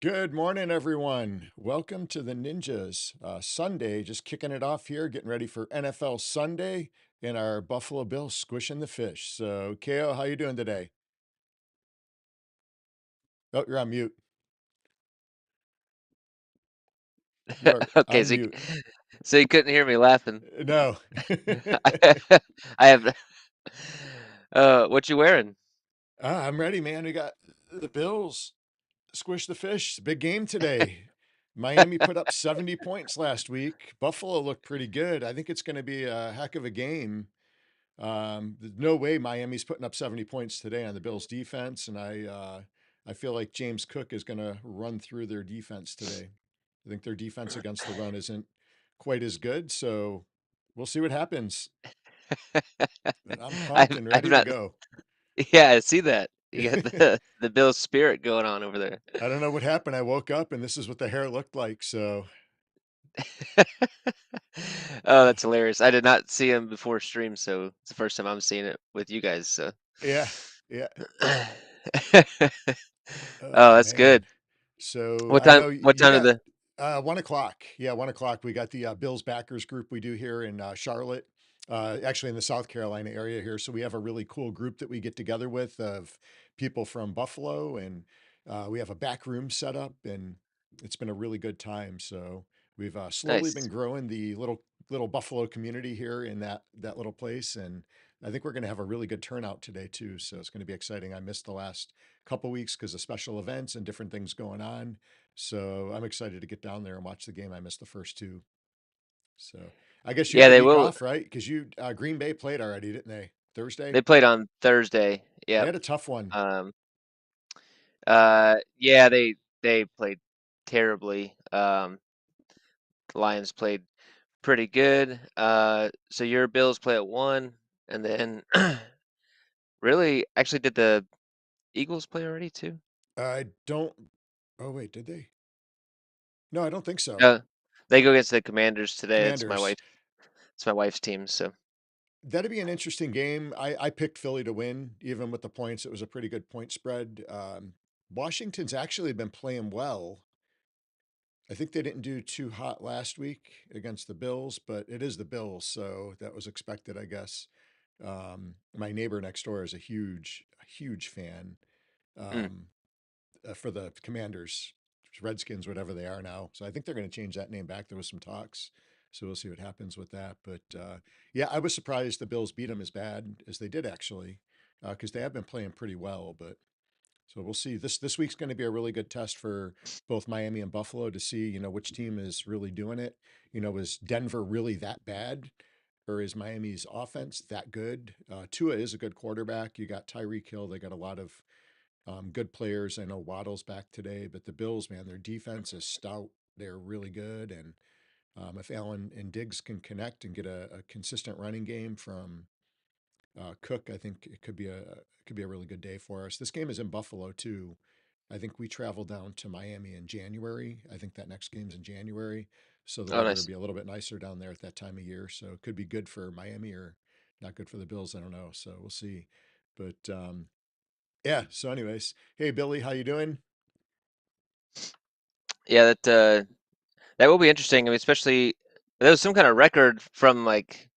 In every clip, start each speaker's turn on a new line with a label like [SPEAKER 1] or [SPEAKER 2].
[SPEAKER 1] Good morning, everyone. Welcome to the Ninjas. Sunday, just kicking it off here, getting ready for NFL Sunday and our Buffalo Bills squishing the fish. So, Ko, how you doing today? Oh, you're on mute. You are
[SPEAKER 2] Okay,
[SPEAKER 1] on
[SPEAKER 2] so
[SPEAKER 1] mute.
[SPEAKER 2] so you couldn't hear me laughing.
[SPEAKER 1] No.
[SPEAKER 2] I have. What you wearing?
[SPEAKER 1] I'm ready, man. We got the Bills squish the fish. It's a big game today. Miami put up 70 points last week. Buffalo looked pretty good. I think it's going to be a heck of a game. There's no way Miami's putting up 70 points today on the Bills defense, and I feel like James Cook is going to run through their defense today. I think their defense against the run isn't quite as good, so we'll see what happens. But I'm pumped and
[SPEAKER 2] I've
[SPEAKER 1] ready to
[SPEAKER 2] not.
[SPEAKER 1] go.
[SPEAKER 2] Yeah, I see that. You got
[SPEAKER 1] I
[SPEAKER 2] the Bills spirit going on over there.
[SPEAKER 1] don't know what happened. I woke up and this is what the hair looked like. So
[SPEAKER 2] Oh, that's hilarious. I did not see him before stream, so it's the first time I'm seeing it with you guys. So,
[SPEAKER 1] yeah, yeah.
[SPEAKER 2] oh,
[SPEAKER 1] Oh
[SPEAKER 2] that's
[SPEAKER 1] man.
[SPEAKER 2] good.
[SPEAKER 1] So
[SPEAKER 2] What
[SPEAKER 1] I
[SPEAKER 2] time?
[SPEAKER 1] know
[SPEAKER 2] What
[SPEAKER 1] you
[SPEAKER 2] time did
[SPEAKER 1] got
[SPEAKER 2] the?
[SPEAKER 1] 1 o'clock. Yeah, 1 o'clock. We got the Bills backers group we do here in Charlotte, actually in the South Carolina area here. So we have a really cool group that we get together with of people from Buffalo, and we have a back room set up, and it's been a really good time. So we've slowly been
[SPEAKER 2] Nice.
[SPEAKER 1] growing the little Buffalo community here in that little place, and I think we're going to have a really good turnout today too. So it's going to be exciting. I missed the last couple weeks because of special events and different things going on. So I'm excited to get down there and watch the game. I missed the first two. So I guess you
[SPEAKER 2] Yeah,
[SPEAKER 1] had a
[SPEAKER 2] they
[SPEAKER 1] week
[SPEAKER 2] will.
[SPEAKER 1] off, right? Because you Green Bay played already, didn't they? Thursday.
[SPEAKER 2] They played on Thursday.
[SPEAKER 1] They
[SPEAKER 2] Yep.
[SPEAKER 1] had a tough one.
[SPEAKER 2] Um. Yeah, they played terribly. Lions played pretty good. So your Bills play at 1, and then really, actually, did the Eagles play already too?
[SPEAKER 1] I don't. Oh wait, did they? No, I don't think so.
[SPEAKER 2] No, they go against the Commanders today.
[SPEAKER 1] Commanders.
[SPEAKER 2] It's my wife's team. So
[SPEAKER 1] That'd be an interesting game. I picked Philly to win, even with the points. It was a pretty good point spread. Washington's actually been playing well. I think they didn't do too hot last week against the Bills, but it is the Bills, so that was expected, I guess. My neighbor next door is a huge fan
[SPEAKER 2] mm.
[SPEAKER 1] um, for the Commanders, Redskins, whatever they are now. So I think they're going to change that name back. There was some talks, so we'll see what happens with that. But yeah, I was surprised the Bills beat them as bad as they did actually, because they have been playing pretty well. But so we'll see. This week's going to be a really good test for both Miami and Buffalo to see, which team is really doing it. Is Denver really that bad? Or is Miami's offense that good? Tua is a good quarterback. You got Tyreek Hill. They got a lot of good players. I know Waddle's back today, but the Bills, man, their defense is stout. They're really good. And if Allen and Diggs can connect and get a consistent running game from Cook, I think it could be a really good day for us. This game is in Buffalo too. I think we travel down to Miami in January. I think that next game's in January, so the
[SPEAKER 2] Oh,
[SPEAKER 1] weather will
[SPEAKER 2] nice.
[SPEAKER 1] be a little bit nicer down there at that time of year. So it could be good for Miami or not good for the Bills. I don't know. So we'll see. But yeah. So, anyways, hey Billy, how you doing?
[SPEAKER 2] Yeah, that will be interesting. I mean, especially there was some kind of record from like,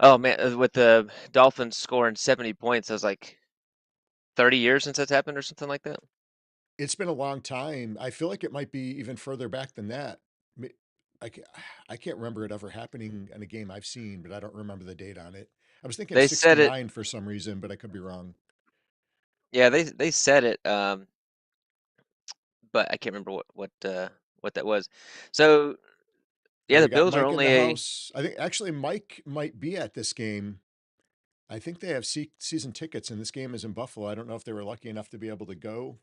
[SPEAKER 2] oh man, with the Dolphins scoring 70 points. I was like 30 years since that's happened or something like that.
[SPEAKER 1] It's been a long time. I feel like it might be even further back than that. Mi- I can't, I can't remember it ever happening in a game I've seen, but I don't remember the date on it. I was thinking
[SPEAKER 2] They said it.
[SPEAKER 1] 69 for some reason, but I could be wrong.
[SPEAKER 2] Yeah, they said it. But I can't remember what that was. So
[SPEAKER 1] Oh,
[SPEAKER 2] yeah,
[SPEAKER 1] we
[SPEAKER 2] the
[SPEAKER 1] got
[SPEAKER 2] Bills are
[SPEAKER 1] Mike in
[SPEAKER 2] only
[SPEAKER 1] the
[SPEAKER 2] a.
[SPEAKER 1] house. I think actually Mike might be at this game. I think they have season tickets, and this game is in Buffalo. I don't know if they were lucky enough to be able to go.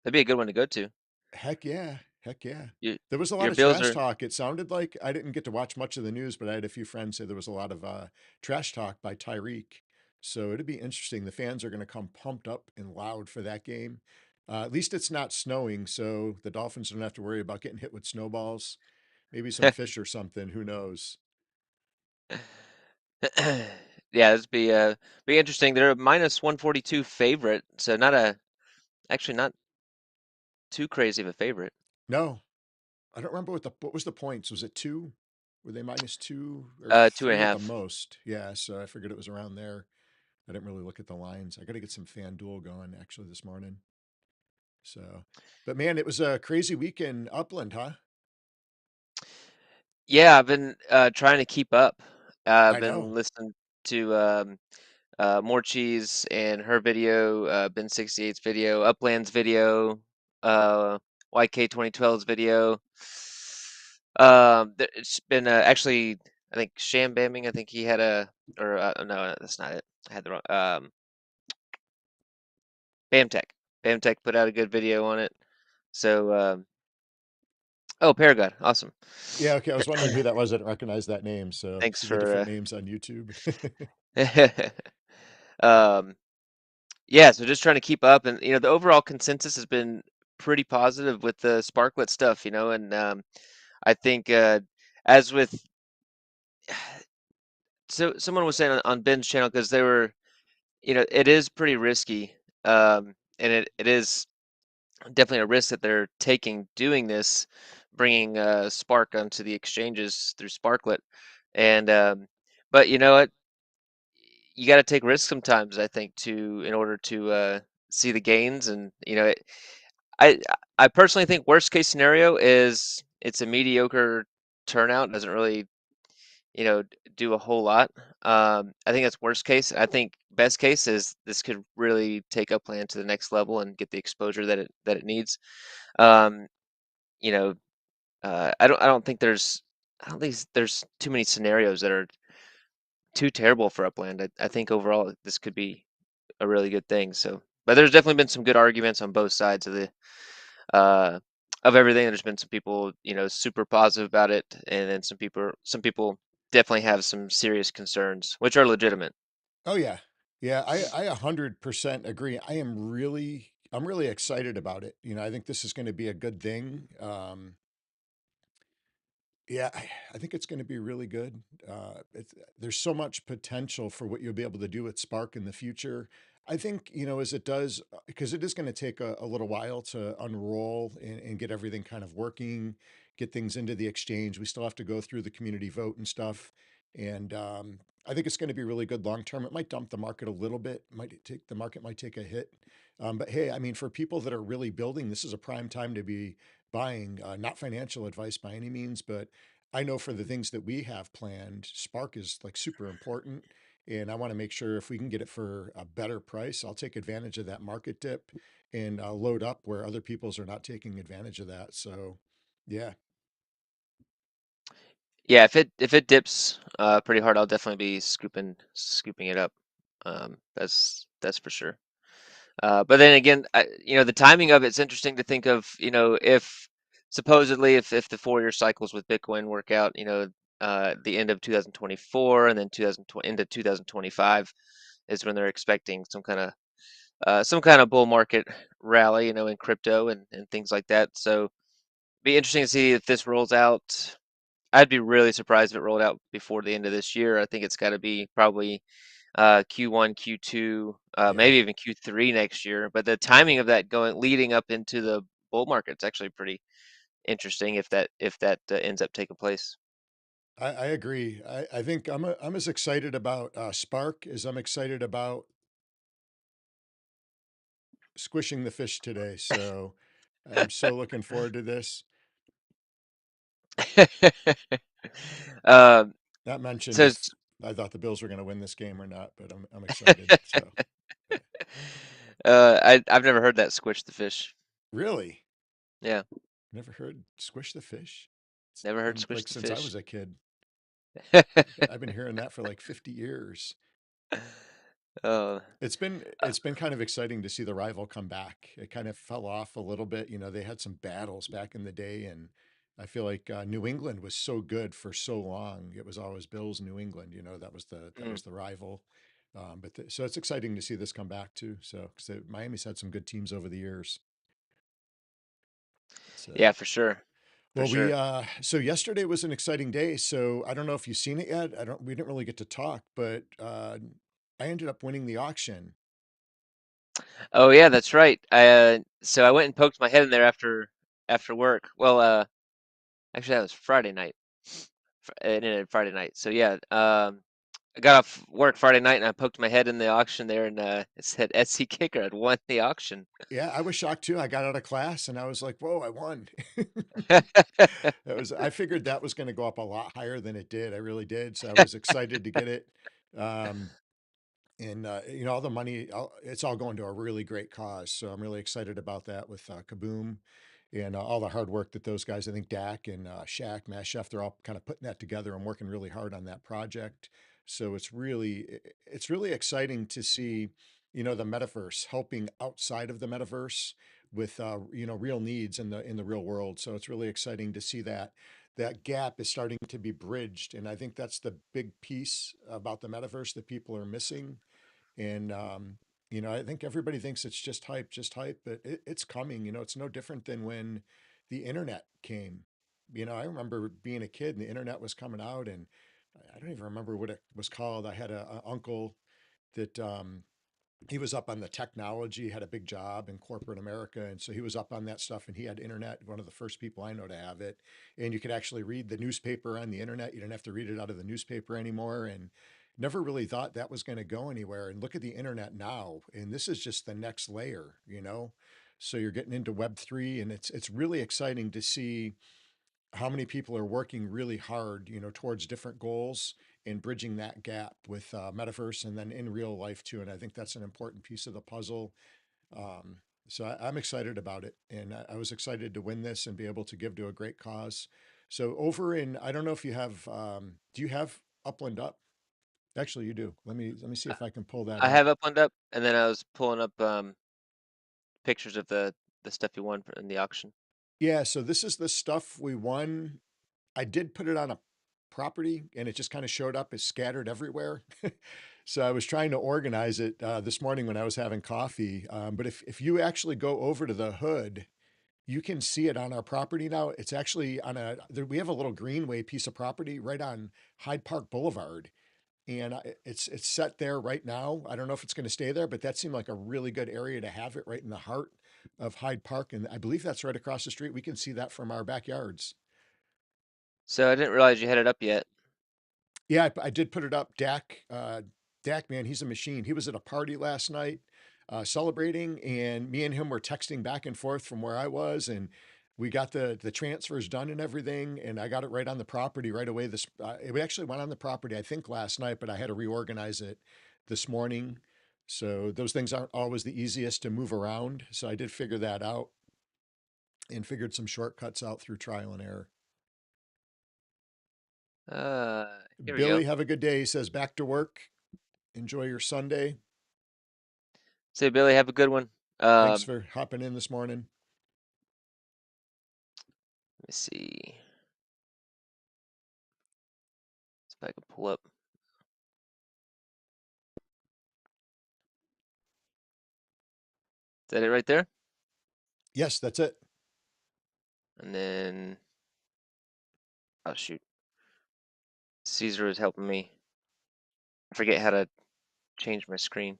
[SPEAKER 2] That'd be a good one to go to.
[SPEAKER 1] Heck yeah. Heck yeah.
[SPEAKER 2] Your
[SPEAKER 1] There was a lot
[SPEAKER 2] your
[SPEAKER 1] of
[SPEAKER 2] Bills
[SPEAKER 1] trash
[SPEAKER 2] are.
[SPEAKER 1] talk. It sounded like I didn't get to watch much of the news, but I had a few friends say there was a lot of trash talk by Tyreek. So it'd be interesting. The fans are going to come pumped up and loud for that game. At least it's not snowing, so the Dolphins don't have to worry about getting hit with snowballs. Maybe some fish or something. Who knows?
[SPEAKER 2] Yeah, this be interesting. They're a minus 142 favorite, so not a. Actually, not too crazy of a favorite.
[SPEAKER 1] No, I don't remember what was the points. Was it two? Were they minus two or
[SPEAKER 2] Two and a
[SPEAKER 1] three at the
[SPEAKER 2] half.
[SPEAKER 1] most? Yeah, so I figured it was around there. I didn't really look at the lines. I got to get some FanDuel going actually this morning. So, but man, it was a crazy week in Upland, huh?
[SPEAKER 2] Yeah, I've been trying to keep up. I've
[SPEAKER 1] I
[SPEAKER 2] been
[SPEAKER 1] know.
[SPEAKER 2] listening to More Cheese and her video, Ben 68's video, Upland's video, uh, YK 2012's video. It's been actually, I think Sham Bamming. I think he had or no, that's not it. I had the wrong. Bamtech. Bamtech put out a good video on it. So, oh, Paragon, awesome.
[SPEAKER 1] Yeah, okay. I was wondering who that was. I didn't recognize that name. So
[SPEAKER 2] Thanks
[SPEAKER 1] see the different
[SPEAKER 2] for.
[SPEAKER 1] names on YouTube.
[SPEAKER 2] Um, yeah, so just trying to keep up, and the overall consensus has been pretty positive with the Sparklet stuff, and I think as with so someone was saying on Ben's channel because they were, it is pretty risky, and it is definitely a risk that they're taking doing this, bringing Spark onto the exchanges through Sparklet, and but you know what, you got to take risks sometimes. I think to in order to see the gains, and I I personally think worst case scenario is it's a mediocre turnout, doesn't really do a whole lot. I think that's worst case. I think best case is this could really take Upland to the next level and get the exposure that it needs. Um, you know, I don't think there's too many scenarios that are too terrible for Upland. I think overall this could be a really good thing. So, but there's definitely been some good arguments on both sides uh, of everything. There's been some people, super positive about it, and then some people definitely have some serious concerns, which are legitimate.
[SPEAKER 1] Oh yeah. Yeah, I 100% agree. I'm really excited about it. I think this is going to be a good thing. Yeah, I think it's going to be really good. There's so much potential for what you'll be able to do with Spark in the future. I think, as it does, because it is going to take a little while to unroll and get everything kind of working, get things into the exchange. We still have to go through the community vote and stuff. And I think it's going to be really good long term. It might dump the market a little bit, the market might take a hit. But hey, I mean, for people that are really building, this is a prime time to be buying. Not financial advice by any means, but I know for the things that we have planned, Spark is like super important. And I want to make sure if we can get it for a better price, I'll take advantage of that market dip and load up where other people's are not taking advantage of that. So, yeah.
[SPEAKER 2] Yeah, if it dips pretty hard, I'll definitely be scooping it up. That's for sure. But then again, the timing of it's interesting to think of. If supposedly if the 4-year cycles with Bitcoin work out, the end of 2024 and then 2020 into 2025 is when they're expecting some kind of bull market rally, in crypto and things like that. So be interesting to see if this rolls out. I'd be really surprised if it rolled out before the end of this year. I think it's got to be probably Q1, Q2,
[SPEAKER 1] Yeah.
[SPEAKER 2] maybe even Q3 next year. But the timing of that going leading up into the bull market is actually pretty interesting if that ends up taking place.
[SPEAKER 1] I agree. I think I'm as excited about Spark as I'm excited about squishing the fish today. So I'm so looking forward to this.
[SPEAKER 2] um,
[SPEAKER 1] Not mentioned
[SPEAKER 2] so
[SPEAKER 1] if I thought the Bills were going to win this game or not, but I'm excited. So, yeah.
[SPEAKER 2] I've never heard that squish the fish.
[SPEAKER 1] Really?
[SPEAKER 2] Yeah,
[SPEAKER 1] Never heard squish the fish? It's
[SPEAKER 2] never heard
[SPEAKER 1] been
[SPEAKER 2] squish
[SPEAKER 1] like
[SPEAKER 2] the
[SPEAKER 1] since I
[SPEAKER 2] fish.
[SPEAKER 1] was a kid. I've been hearing that for like 50 years.
[SPEAKER 2] Oh,
[SPEAKER 1] It's been kind of exciting to see the rival come back. It kind of fell off a little bit. They had some battles back in the day, and I feel like New England was so good for so long. It was always Bills, New England. That
[SPEAKER 2] mm.
[SPEAKER 1] was the rival. So it's exciting to see this come back too. So 'cause Miami's had some good teams over the years. So
[SPEAKER 2] Yeah, for sure, for
[SPEAKER 1] well, we
[SPEAKER 2] sure.
[SPEAKER 1] so yesterday was an exciting day. So I don't know if you've seen it yet. I don't. We didn't really get to talk, but I ended up winning the auction.
[SPEAKER 2] Oh yeah, that's right. so I went and poked my head in there after work. Well, actually that was Friday night. It ended Friday night. So yeah, I got off work Friday night and I poked my head in the auction there, and it said SC Kicker had won the auction.
[SPEAKER 1] Yeah, I was shocked too. I got out of class and I was like, "Whoa, I won." I figured that was going to go up a lot higher than it did. I really did. So I was excited to get it. Um, and all the money, it's all going to a really great cause. So I'm really excited about that with Kaboom and all the hard work that those guys, I think Dak and Shaq, Mass Chef, they're all kind of putting that together and working really hard on that project. So it's really exciting to see, the metaverse helping outside of the metaverse with real needs in the real world. So it's really exciting to see that gap is starting to be bridged, and I think that's the big piece about the metaverse that people are missing. And I think everybody thinks it's just hype, but it's coming. It's no different than when the internet came. I remember being a kid and the internet was coming out, and I don't even remember what it was called. I had a uncle that he was up on the technology, had a big job in corporate America. And so he was up on that stuff, and he had internet, one of the first people I know to have it. And you could actually read the newspaper on the internet. You didn't have to read it out of the newspaper anymore. And never really thought that was going to go anywhere. And look at the internet now. And this is just the next layer. So you're getting into Web3, and it's really exciting to see how many people are working really hard, towards different goals and bridging that gap with metaverse and then in real life too. And I think that's an important piece of the puzzle. Um, I'm excited about it, and I was excited to win this and be able to give to a great cause. So over in, I don't know if you have, do you have Upland up? Actually, you do. Let me see
[SPEAKER 2] I
[SPEAKER 1] if I can pull that
[SPEAKER 2] I
[SPEAKER 1] up.
[SPEAKER 2] have Upland up, and then I was pulling up pictures of the stuff you won in the auction.
[SPEAKER 1] Yeah. So this is the stuff we won. I did put it on a property, and it just kind of showed up as scattered everywhere. So I was trying to organize it this morning when I was having coffee. But if you actually go over to the hood, you can see it on our property now. It's actually we have a little greenway piece of property right on Hyde Park Boulevard. And it's set there right now. I don't know if it's going to stay there, but that seemed like a really good area to have it right in the heart of Hyde Park. And I believe that's right across the street. We can see that from our backyards.
[SPEAKER 2] So I didn't realize you had it up yet.
[SPEAKER 1] Yeah, I did put it up. Dak, man, he's a machine. He was at a party last night, celebrating, and me and him were texting back and forth from where I was, and we got the transfers done and everything, and I got it right on the property right away. We actually went on the property, I think, last night, but I had to reorganize it this morning. So those things aren't always the easiest to move around. So I did figure that out and figured some shortcuts out through trial and error.
[SPEAKER 2] Uh, Here we
[SPEAKER 1] Billy,
[SPEAKER 2] go.
[SPEAKER 1] have a good day. He says back to work. Enjoy your Sunday.
[SPEAKER 2] Say, Billy, have a good one.
[SPEAKER 1] Thanks
[SPEAKER 2] Um,
[SPEAKER 1] for hopping in this morning.
[SPEAKER 2] Let me see if I can pull up. Is that it right there?
[SPEAKER 1] Yes, that's it.
[SPEAKER 2] And then, oh shoot, Caesar is helping me. I forget how to change my screen.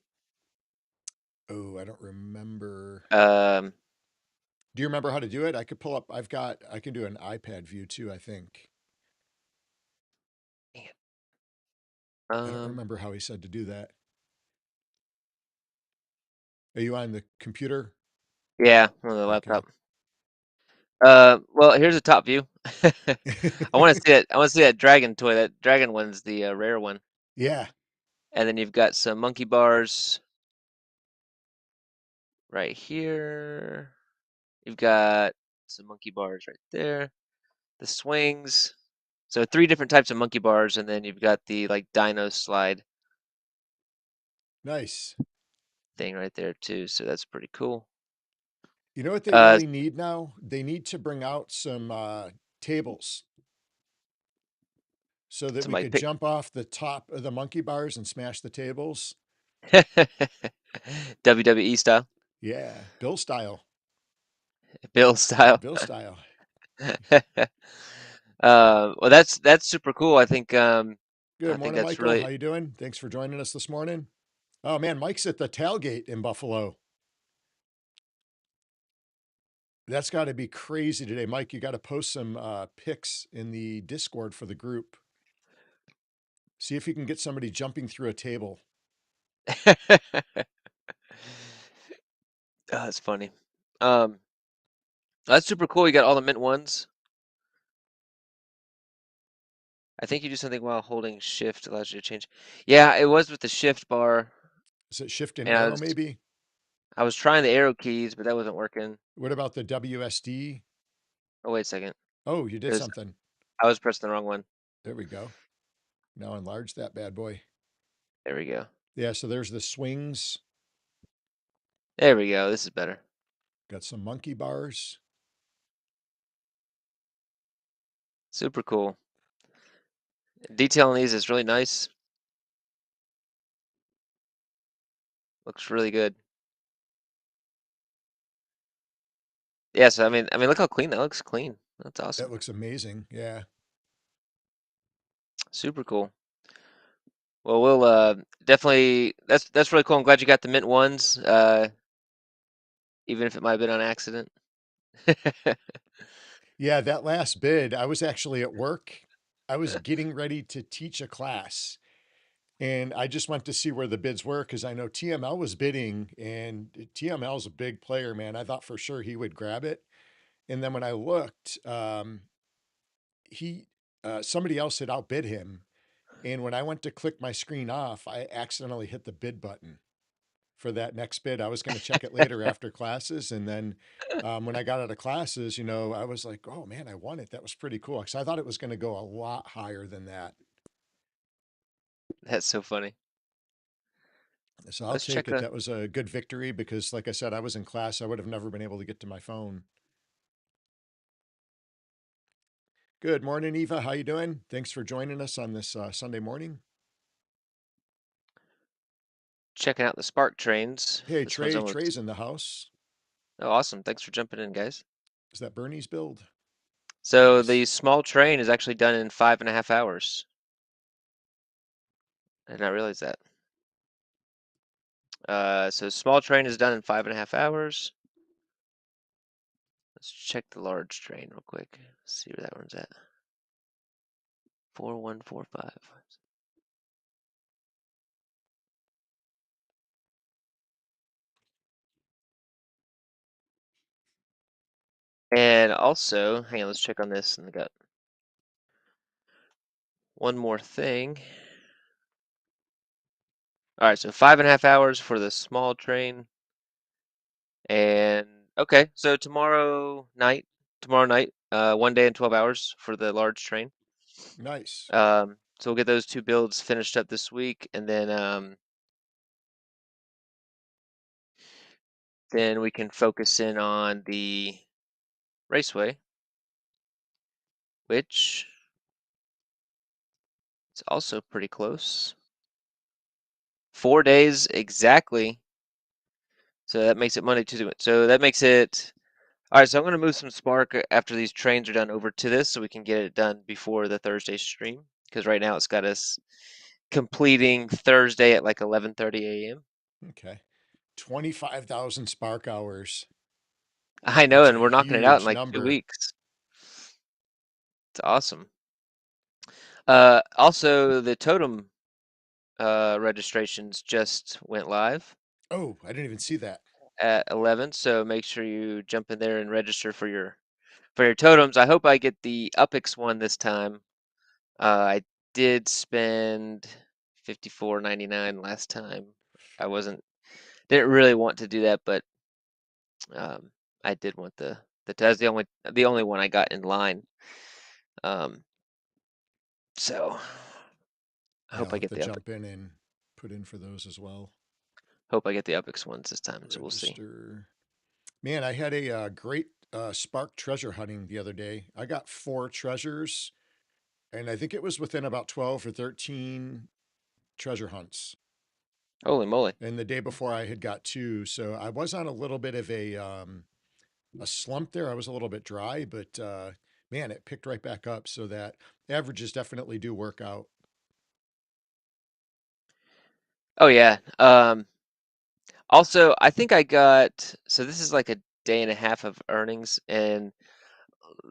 [SPEAKER 1] Oh, I don't remember.
[SPEAKER 2] Um,
[SPEAKER 1] Do you remember how to do it? I could pull up. I can do an iPad view too, I think.
[SPEAKER 2] Dang it.
[SPEAKER 1] I don't remember how he said to do that. Are you on the computer?
[SPEAKER 2] Yeah, on the
[SPEAKER 1] Okay.
[SPEAKER 2] laptop. Well, here's a top view. I want to see it. I want to see that dragon toy. That dragon one's the rare one.
[SPEAKER 1] Yeah,
[SPEAKER 2] And then you've got some monkey bars right here. You've got some monkey bars right there. The swings. So three different types of monkey bars, and then you've got the like dino slide
[SPEAKER 1] nice.
[SPEAKER 2] thing right there too. So that's pretty cool.
[SPEAKER 1] You know what they
[SPEAKER 2] Uh,
[SPEAKER 1] really need now? They need to bring out some tables so that
[SPEAKER 2] some
[SPEAKER 1] we
[SPEAKER 2] like
[SPEAKER 1] could
[SPEAKER 2] pick
[SPEAKER 1] jump off the top of the monkey bars and smash the tables.
[SPEAKER 2] WWE style,
[SPEAKER 1] Yeah, Bill style.
[SPEAKER 2] Bill style.
[SPEAKER 1] Bill style.
[SPEAKER 2] Well, that's super cool.
[SPEAKER 1] Good
[SPEAKER 2] I think
[SPEAKER 1] morning,
[SPEAKER 2] that's
[SPEAKER 1] Michael. How
[SPEAKER 2] really
[SPEAKER 1] you doing? Thanks for joining us this morning. Oh man, Mike's at the tailgate in Buffalo. That's got to be crazy today, Mike. You got to post some pics in the Discord for the group. See if you can get somebody jumping through a table.
[SPEAKER 2] Oh, that's funny. Um, that's super cool. You got all the mint ones. I think you do something while holding shift allows you to change. Yeah, it was with the shift bar,
[SPEAKER 1] Is it shift and
[SPEAKER 2] and
[SPEAKER 1] arrow maybe?
[SPEAKER 2] I was trying the arrow keys, but that wasn't working.
[SPEAKER 1] What about the WSD?
[SPEAKER 2] Oh, wait a second.
[SPEAKER 1] Oh, you
[SPEAKER 2] It
[SPEAKER 1] did
[SPEAKER 2] was
[SPEAKER 1] something.
[SPEAKER 2] I was pressing the wrong one.
[SPEAKER 1] There we go. Now enlarge that bad boy.
[SPEAKER 2] There we go.
[SPEAKER 1] Yeah, so there's the swings.
[SPEAKER 2] There we go. This is better.
[SPEAKER 1] Got some monkey bars.
[SPEAKER 2] Super cool. Detail on these is really nice. Looks really good. Yeah, so I mean, look how clean that looks. Clean. That's
[SPEAKER 1] That
[SPEAKER 2] awesome.
[SPEAKER 1] looks amazing. Yeah.
[SPEAKER 2] Super cool. Well, we'll definitely. That's really cool. I'm glad you got the mint ones. Even if it might have been on accident.
[SPEAKER 1] Yeah, that last bid, I was actually at work. I was getting ready to teach a class and I just went to see where the bids were because I know TML was bidding and TML is a big player, man. I thought for sure he would grab it. And then when I looked, he somebody else had outbid him. And when I went to click my screen off, I accidentally hit the bid button for that next bid. I was going to check it later after classes. And then when I got out of classes, I was like, oh man, I won it. That was pretty cool. Cause I thought it was going to go a lot higher than that.
[SPEAKER 2] That's so funny.
[SPEAKER 1] So I'll
[SPEAKER 2] Let's
[SPEAKER 1] take
[SPEAKER 2] check
[SPEAKER 1] it.
[SPEAKER 2] a
[SPEAKER 1] That was a good victory because, like I said, I was in class. I would have never been able to get to my phone. Good morning, Eva. How you doing? Thanks for joining us on this Sunday morning.
[SPEAKER 2] checking out the spark trains.
[SPEAKER 1] Hey,
[SPEAKER 2] This one's
[SPEAKER 1] Trey.
[SPEAKER 2] almost.
[SPEAKER 1] Trey's in the house.
[SPEAKER 2] Oh, awesome. Thanks for jumping in, guys.
[SPEAKER 1] Is that Bernie's build?
[SPEAKER 2] So
[SPEAKER 1] Nice.
[SPEAKER 2] the small train is actually done in 5.5 hours. I did not realize that. So small train is done in 5.5 hours. Let's check the large train real quick. See where that one's at. 4145. And also, hang on, let's check on this in the gut. One more thing. All right, so 5.5 hours for the small train. And okay, so tomorrow night, 1 day and 12 hours for the large train.
[SPEAKER 1] Nice.
[SPEAKER 2] So we'll get those two builds finished up this week, and then we can focus in on the raceway, which is also pretty close. 4 days exactly. So that makes it Monday, Tuesday. So that makes it. All right, so I'm going to move some Spark after these trains are done over to this so we can get it done before the Thursday stream. Because right now it's got us completing Thursday at like 11:30 a.m.
[SPEAKER 1] Okay. 25,000 spark hours.
[SPEAKER 2] I know,
[SPEAKER 1] That's a
[SPEAKER 2] and we're knocking it out in
[SPEAKER 1] huge
[SPEAKER 2] like two
[SPEAKER 1] number.
[SPEAKER 2] weeks. It's awesome. Also, the totem registrations just went live
[SPEAKER 1] Oh, I didn't even see that.
[SPEAKER 2] at 11, so make sure you jump in there and register for your totems. I hope I get the Upix one this time. I did spend 54.99 last time. I didn't really want to do that, but um, I did want that's the only one I got in line. Um, so I
[SPEAKER 1] Yeah,
[SPEAKER 2] hope
[SPEAKER 1] I'll
[SPEAKER 2] I
[SPEAKER 1] have
[SPEAKER 2] get
[SPEAKER 1] to
[SPEAKER 2] the Upix.
[SPEAKER 1] jump in and put in for those as well.
[SPEAKER 2] Hope I get the Upix ones this time. So we'll see.
[SPEAKER 1] Register. Man, I had a great spark treasure hunting the other day. I got 4 treasures, and I think it was within about 12 or 13 treasure hunts.
[SPEAKER 2] Holy moly!
[SPEAKER 1] And the day before, I had got 2, so I was on a little bit of a slump there. I was a little bit dry, but man, it picked right back up. So that averages definitely do work out.
[SPEAKER 2] Oh yeah. Also, I think I got. So this is like a day and a half of earnings, and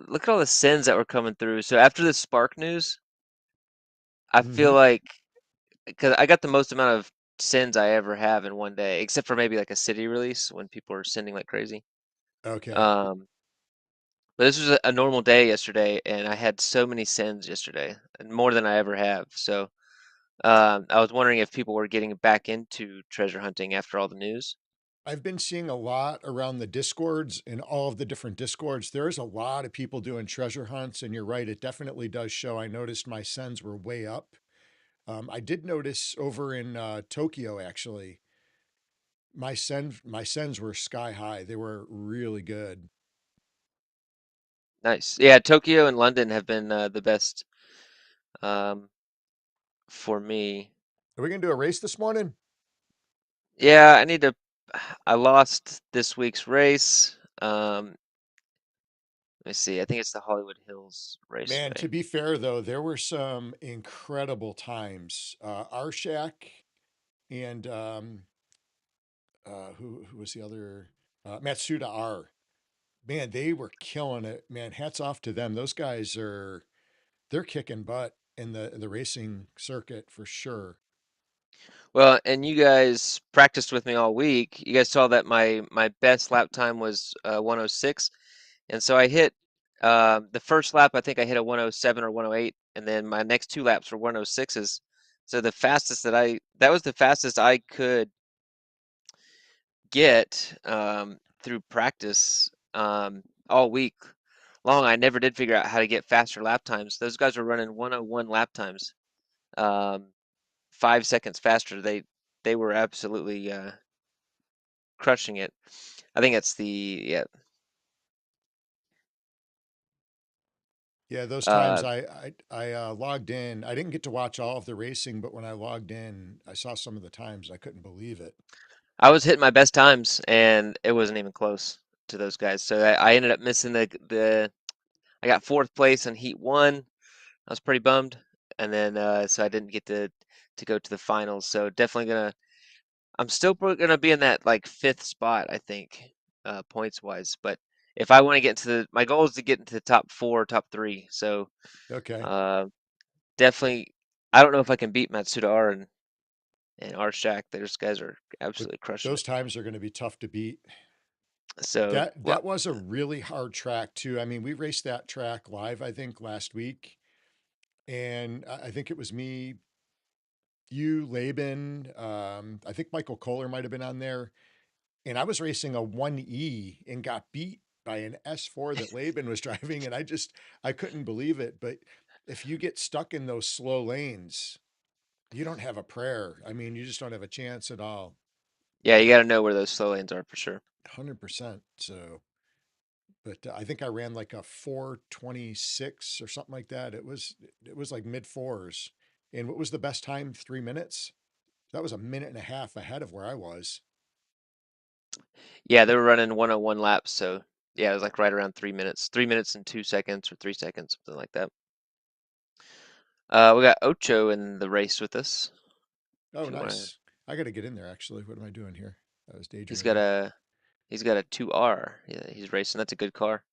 [SPEAKER 2] look at all the sends that were coming through. So after the Spark news, I feel
[SPEAKER 1] Hmm.
[SPEAKER 2] like because I got the most amount of sends I ever have in one day, except for maybe like a city release when people are sending like crazy.
[SPEAKER 1] Okay.
[SPEAKER 2] Um, but this was a normal day yesterday, and I had so many sends yesterday, and more than I ever have. So I was wondering if people were getting back into treasure hunting after all the news.
[SPEAKER 1] I've been seeing a lot around the discords and all of the different discords. There's a lot of people doing treasure hunts, and you're right, it definitely does show. I noticed my sends were way up. I did notice over in Tokyo actually, my sends were sky high. They were really good.
[SPEAKER 2] Nice. Yeah, Tokyo and London have been the best um, for me.
[SPEAKER 1] Are we gonna do a race this morning?
[SPEAKER 2] Yeah, I need to. I lost this week's race. Let me see. I think it's the Hollywood Hills
[SPEAKER 1] Man, to
[SPEAKER 2] Raceway.
[SPEAKER 1] be fair though, there were some incredible times. Arshak and who was the other? Matsuda R. Man, they were killing it. Man, hats off to them. Those guys are they're kicking butt in the racing circuit for sure.
[SPEAKER 2] Well, and you guys practiced with me all week. You guys saw that my best lap time was 106, and so I hit the first lap. I think I hit a 107 or 108, and then my next two laps were 106s. So the fastest that was the fastest I could get through practice all week long. I never did figure out how to get faster lap times. Those guys were running 101 lap times, um, 5 seconds faster. They were absolutely crushing it. I think it's the yeah.
[SPEAKER 1] Yeah, those times
[SPEAKER 2] Uh,
[SPEAKER 1] I logged in. I didn't get to watch all of the racing, but when I logged in, I saw some of the times. I couldn't believe it.
[SPEAKER 2] I was hitting my best times, and it wasn't even close to those guys. So I ended up missing the. I got fourth place in Heat One. I was pretty bummed, and then so I didn't get to go to the finals. So definitely gonna. I'm still gonna be in that like fifth spot, I think, points wise. But if I want to get into my goal is to get into the top four, top three. So
[SPEAKER 1] Okay,
[SPEAKER 2] uh, definitely, I don't know if I can beat Matsuda R and R Shack. Those guys are
[SPEAKER 1] but
[SPEAKER 2] absolutely crushing
[SPEAKER 1] those
[SPEAKER 2] it.
[SPEAKER 1] times are going to be tough to beat.
[SPEAKER 2] So,
[SPEAKER 1] That was a really hard track too. I mean, we raced that track live, I think, last week, and I think it was me, you, Laban. I think Michael Kohler might have been on there, and I was racing a 1E and got beat by an S4 that Laban was driving, and I couldn't believe it. But if you get stuck in those slow lanes, you don't have a prayer. I mean, you just don't have a chance at all.
[SPEAKER 2] yeah, you got to know where those slow lanes are for sure.
[SPEAKER 1] 100%. So, but I think I ran like a 4:26 or something like that. It was like mid fours. And what was the best time? 3 minutes. That was a minute and a half ahead of where I was.
[SPEAKER 2] Yeah, they were running 101 laps, so yeah, it was like right around 3 minutes, 3 minutes and 2 seconds or 3 seconds, something like that. We got Ocho in the race with us.
[SPEAKER 1] Oh,
[SPEAKER 2] If you want to,
[SPEAKER 1] nice. I got to get in there actually. What am I doing here? I was
[SPEAKER 2] he's got
[SPEAKER 1] daydreaming.
[SPEAKER 2] a he's got a 2R. Yeah, he's racing. That's a good car,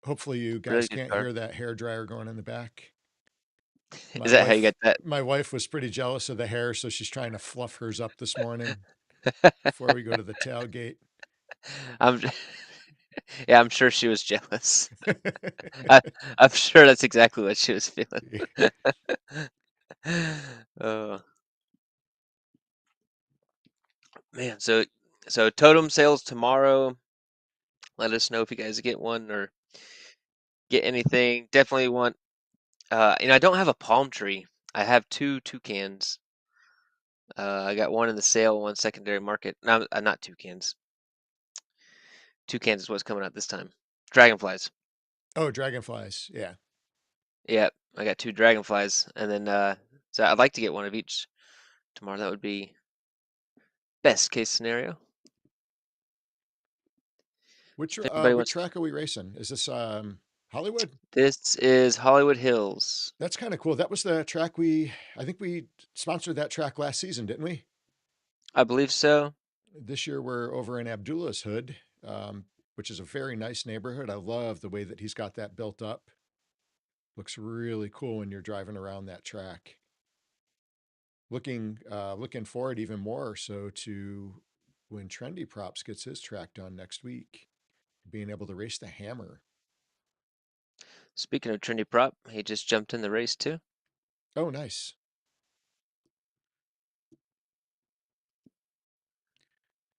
[SPEAKER 1] Hopefully you guys
[SPEAKER 2] really good
[SPEAKER 1] can't
[SPEAKER 2] car.
[SPEAKER 1] hear that hair dryer going in the back.
[SPEAKER 2] Is
[SPEAKER 1] My
[SPEAKER 2] that how you
[SPEAKER 1] wife
[SPEAKER 2] get that?
[SPEAKER 1] my wife was pretty jealous of the hair, so she's trying to fluff hers up this morning before we go to the tailgate.
[SPEAKER 2] I'm yeah, I'm sure she was jealous. I, I'm sure that's exactly what she was feeling. Oh man, so totem sales tomorrow. Let us know if you guys get one or get anything. Definitely want. I don't have a palm tree. I have two toucans. I got one in the sale, one secondary market. No, not toucans. Toucans is what's coming out this time. Dragonflies.
[SPEAKER 1] Oh, dragonflies. Yeah.
[SPEAKER 2] Yep, I got two dragonflies, and then so I'd like to get one of each tomorrow. That would be best case scenario.
[SPEAKER 1] Which
[SPEAKER 2] If anybody
[SPEAKER 1] what
[SPEAKER 2] wants,
[SPEAKER 1] track are we racing? Is this Hollywood?
[SPEAKER 2] this is Hollywood Hills.
[SPEAKER 1] That's kind of cool. That was the track I think we sponsored that track last season, didn't we?
[SPEAKER 2] I believe so.
[SPEAKER 1] This year we're over in Abdullah's Hood, which is a very nice neighborhood. I love the way that he's got that built up. Looks really cool when you're driving around that track. Looking forward even more so to when Trendy Props gets his track done next week, being able to race the Hammer.
[SPEAKER 2] Speaking of Trinity Prop, he just jumped in the race too.
[SPEAKER 1] Oh, nice.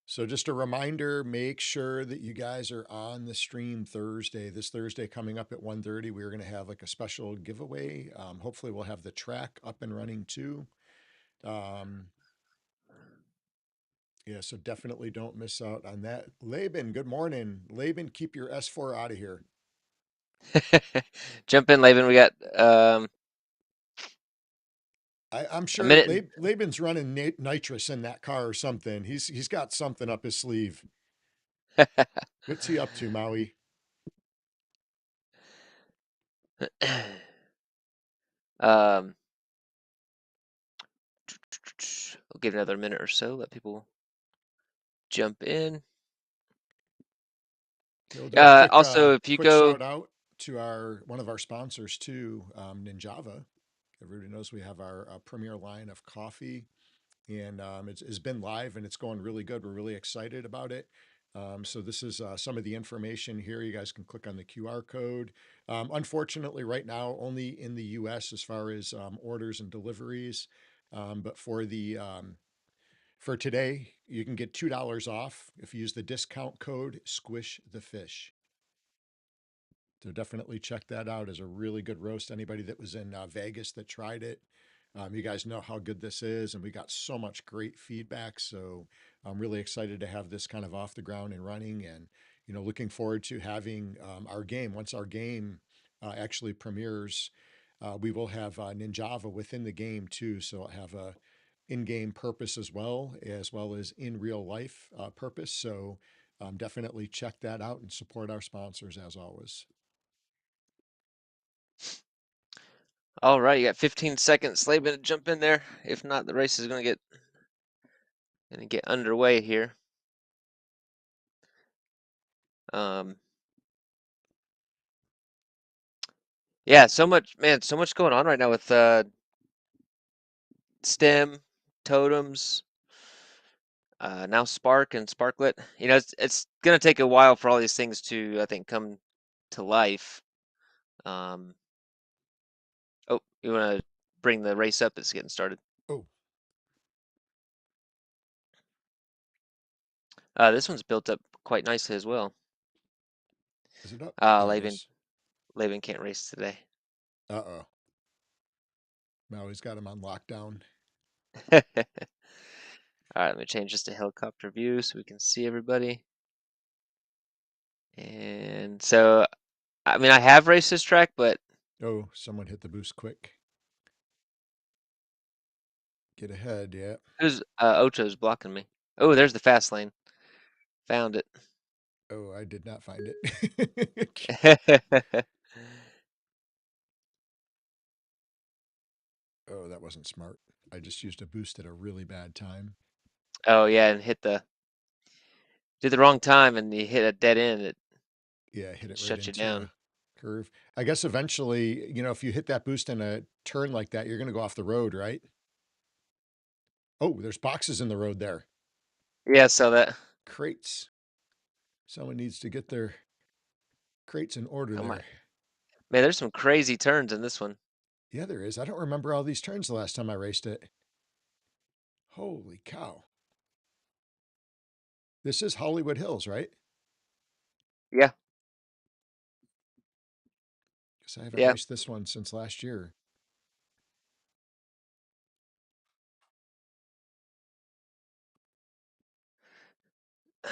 [SPEAKER 1] So just a reminder, make sure that you guys are on the stream Thursday. This Thursday coming up at 1:30, we're going to have like a special giveaway. Hopefully we'll have the track up and running too. Um, yeah, so definitely don't miss out on that. Laban, good morning. Laban, keep your S4 out of here.
[SPEAKER 2] Jump in, Laban. We got
[SPEAKER 1] I'm
[SPEAKER 2] a
[SPEAKER 1] sure
[SPEAKER 2] minute.
[SPEAKER 1] Laban's running nitrous in that car or something. He's got something up his sleeve. What's he up to, Maui?
[SPEAKER 2] um, I'll give it another minute or so. Let people jump in.
[SPEAKER 1] Okay, we'll do a
[SPEAKER 2] Also, if you
[SPEAKER 1] quick
[SPEAKER 2] go,
[SPEAKER 1] shout out to our one of our sponsors too, Ninjava. Everybody knows we have our premier line of coffee, and it's been live and it's going really good. We're really excited about it. So this is some of the information here. You guys can click on the QR code. Unfortunately, right now only in the U.S. as far as orders and deliveries. But for today, you can get $2 off if you use the discount code Squish the Fish. So definitely check that out as a really good roast. Anybody that was in Vegas that tried it, you guys know how good this is, and we got so much great feedback. So I'm really excited to have this kind of off the ground and running, and looking forward to having our game. Once our game actually premieres, we will have Ninjava within the game too. So it'll have a in-game purpose as well as in real life purpose. So definitely check that out and support our sponsors as always.
[SPEAKER 2] all right, you got 15 seconds, Laban, to jump in there. If not, the race is gonna get underway here. Um, yeah, so much, man, so much going on right now with STEM, totems, now Spark and Sparklet. It's gonna take a while for all these things to, I think, come to life. Um, oh, you want to bring the race up? It's getting started.
[SPEAKER 1] Oh,
[SPEAKER 2] This one's built up quite nicely as well.
[SPEAKER 1] is it up?
[SPEAKER 2] Uh,
[SPEAKER 1] Oh, it
[SPEAKER 2] Laban,
[SPEAKER 1] is.
[SPEAKER 2] Laban can't race today.
[SPEAKER 1] Uh-oh. Maui's got him on lockdown.
[SPEAKER 2] All right, let me change this to helicopter view so we can see everybody. And so, I mean, I have raced this track, but
[SPEAKER 1] Oh, someone hit the boost quick. Get ahead, yeah.
[SPEAKER 2] who's Ocho's blocking me? Oh, there's the fast lane. Found it.
[SPEAKER 1] Oh, I did not find it. Oh, that wasn't smart. I just used a boost at a really bad time.
[SPEAKER 2] Oh yeah, and did the wrong time, and you hit a dead end. It
[SPEAKER 1] Yeah, hit it right
[SPEAKER 2] shuts you
[SPEAKER 1] into
[SPEAKER 2] down.
[SPEAKER 1] a curve. I guess eventually, if you hit that boost in a turn like that, you're going to go off the road, right? Oh, there's boxes in the road there.
[SPEAKER 2] Yeah, so that.
[SPEAKER 1] Crates. Someone needs to get their crates in order
[SPEAKER 2] Oh my,
[SPEAKER 1] there.
[SPEAKER 2] man, there's some crazy turns in this one.
[SPEAKER 1] Yeah, there is. I don't remember all these turns the last time I raced it. Holy cow. This is Hollywood Hills, right?
[SPEAKER 2] Yeah,
[SPEAKER 1] Because I haven't
[SPEAKER 2] yeah.
[SPEAKER 1] raced this one since last year.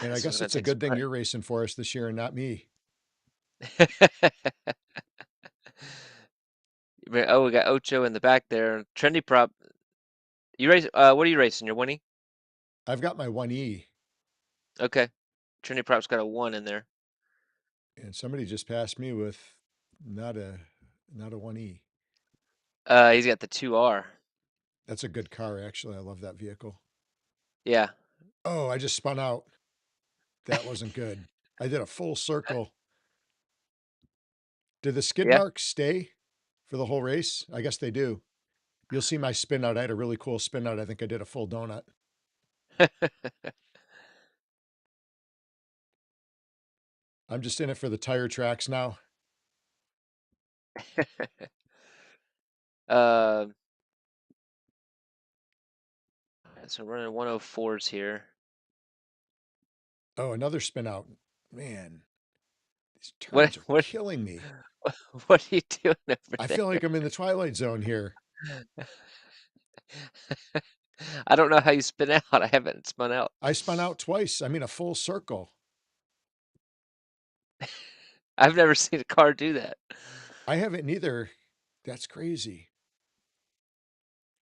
[SPEAKER 1] And I
[SPEAKER 2] This one's
[SPEAKER 1] guess
[SPEAKER 2] gonna
[SPEAKER 1] it's a
[SPEAKER 2] take some
[SPEAKER 1] good thing
[SPEAKER 2] time.
[SPEAKER 1] you're racing for us this year and not me.
[SPEAKER 2] Oh, we got Ocho in the back there. Trendy prop. You race? What are you racing? Your 1E?
[SPEAKER 1] I've got my 1E,
[SPEAKER 2] Okay. Trendy prop's got a 1 in there.
[SPEAKER 1] and somebody just passed me with not a not a 1E.
[SPEAKER 2] He's got the 2R.
[SPEAKER 1] That's a good car, actually. I love that vehicle.
[SPEAKER 2] Yeah.
[SPEAKER 1] Oh, I just spun out. That wasn't good. I did a full circle. Did the skid
[SPEAKER 2] Yeah.
[SPEAKER 1] marks stay for the whole race? I guess they do. You'll see my spin out. I had a really cool spin out. I think I did a full donut. I'm just in it for the tire tracks now.
[SPEAKER 2] Um, so running 104s here.
[SPEAKER 1] Oh, another spin out. Man, these
[SPEAKER 2] What
[SPEAKER 1] turns are
[SPEAKER 2] what
[SPEAKER 1] killing me.
[SPEAKER 2] what are you doing over
[SPEAKER 1] I feel
[SPEAKER 2] there?
[SPEAKER 1] like I'm in the twilight zone here.
[SPEAKER 2] I don't know how you spin out. I haven't spun out.
[SPEAKER 1] I spun out twice. I mean, a full circle.
[SPEAKER 2] I've never seen a car do that.
[SPEAKER 1] I haven't neither. That's crazy.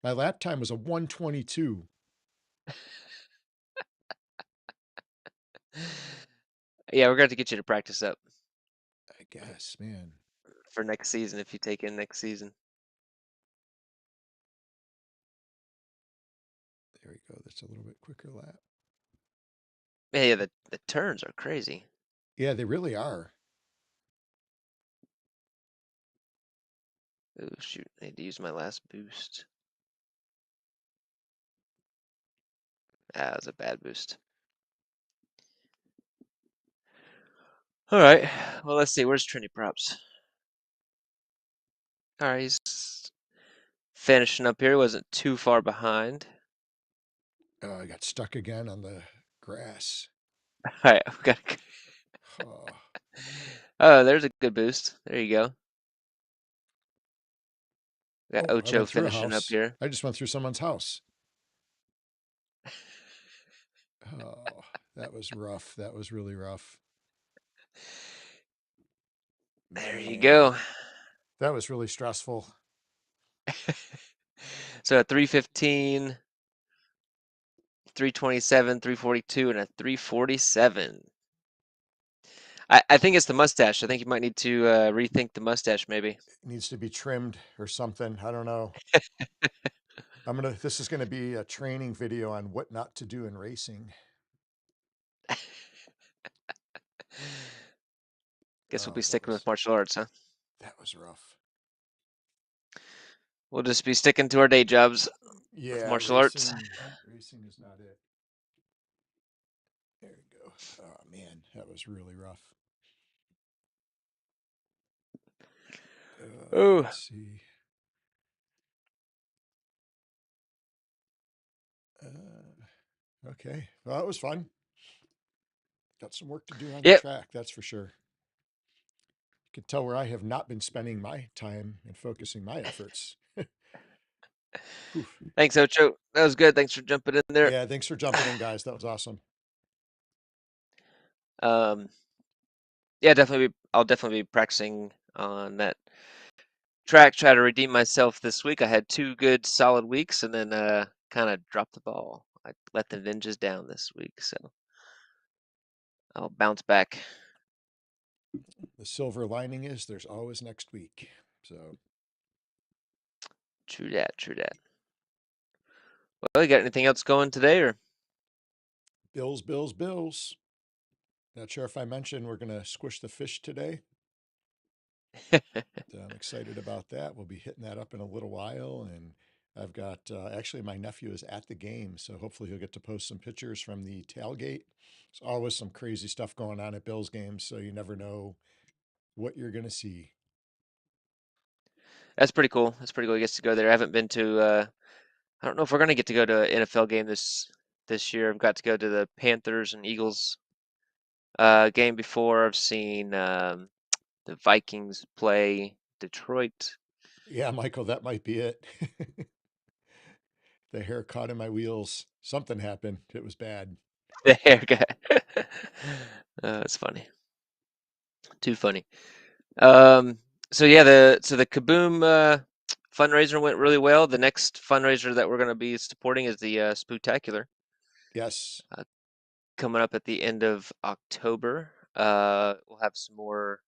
[SPEAKER 1] My lap time was a 122.
[SPEAKER 2] Yeah, we're going to get you to practice up
[SPEAKER 1] I guess, man.
[SPEAKER 2] for next season if you take in next season.
[SPEAKER 1] There we go. That's a little bit quicker lap.
[SPEAKER 2] Yeah, the turns are crazy.
[SPEAKER 1] Yeah, they really are.
[SPEAKER 2] Oh shoot, I need to use my last boost. Ah, that was a bad boost. All right, well let's see. Where's Trinity Props? All right, he's finishing up here. He wasn't too far behind.
[SPEAKER 1] I got stuck again on the grass.
[SPEAKER 2] All right, we got.
[SPEAKER 1] Oh,
[SPEAKER 2] Oh, there's a good boost. There you go. We got
[SPEAKER 1] oh, I
[SPEAKER 2] Ocho
[SPEAKER 1] went through a
[SPEAKER 2] finishing up
[SPEAKER 1] house.
[SPEAKER 2] here.
[SPEAKER 1] I just went through someone's house. Oh, that was rough. That was really rough.
[SPEAKER 2] There you go.
[SPEAKER 1] Man, that was really stressful.
[SPEAKER 2] So a 315, 327, 342, and a 347. I think it's the mustache. I think you might need to rethink the mustache, maybe.
[SPEAKER 1] It needs to be trimmed or something. I don't know. This is gonna be a training video on what not to do in racing.
[SPEAKER 2] Guess we'll
[SPEAKER 1] Oh,
[SPEAKER 2] be sticking with martial arts, huh?
[SPEAKER 1] that was rough.
[SPEAKER 2] We'll just be sticking to our day jobs with
[SPEAKER 1] Yeah,
[SPEAKER 2] martial arts.
[SPEAKER 1] racing is not it. There we go. Oh man, that was really rough.
[SPEAKER 2] Oh,
[SPEAKER 1] Let's see. Okay, well, that was fun. Got some work to do on the
[SPEAKER 2] yep.
[SPEAKER 1] track, that's for sure. You can tell where I have not been spending my time and focusing my efforts. Whew.
[SPEAKER 2] Thanks, Ocho. That was good. Thanks for jumping in there.
[SPEAKER 1] Yeah, thanks for jumping in, guys. That was awesome.
[SPEAKER 2] Um, yeah, definitely. I'll definitely be practicing on that track. Try to redeem myself this week. I had 2 good, solid weeks, and then kind of dropped the ball. I let the ninjas down this week, so I'll bounce back.
[SPEAKER 1] The silver lining is there's always next week. So,
[SPEAKER 2] True that. True that. Well, you got anything else going today, or?
[SPEAKER 1] Bills, Bills, Bills. Not sure if I mentioned we're going to squish the fish today. I'm excited about that. We'll be hitting that up in a little while. And I've got actually my nephew is at the game. So hopefully he'll get to post some pictures from the tailgate. There's always some crazy stuff going on at Bills games. So you never know what you're going to see.
[SPEAKER 2] That's pretty cool. That's pretty cool. He gets to go there. I haven't been to. I don't know if we're gonna get to go to an NFL game this year. I've got to go to the Panthers and Eagles game before. I've seen the Vikings play Detroit.
[SPEAKER 1] Yeah, Michael, that might be it. The hair caught in my wheels. Something happened. It was bad.
[SPEAKER 2] The haircut. It's funny. Too funny. Um, so yeah, the Kaboom fundraiser went really well. The next fundraiser that we're going to be supporting is the Spooktacular
[SPEAKER 1] Yes.
[SPEAKER 2] uh, coming up at the end of October. We'll have some more.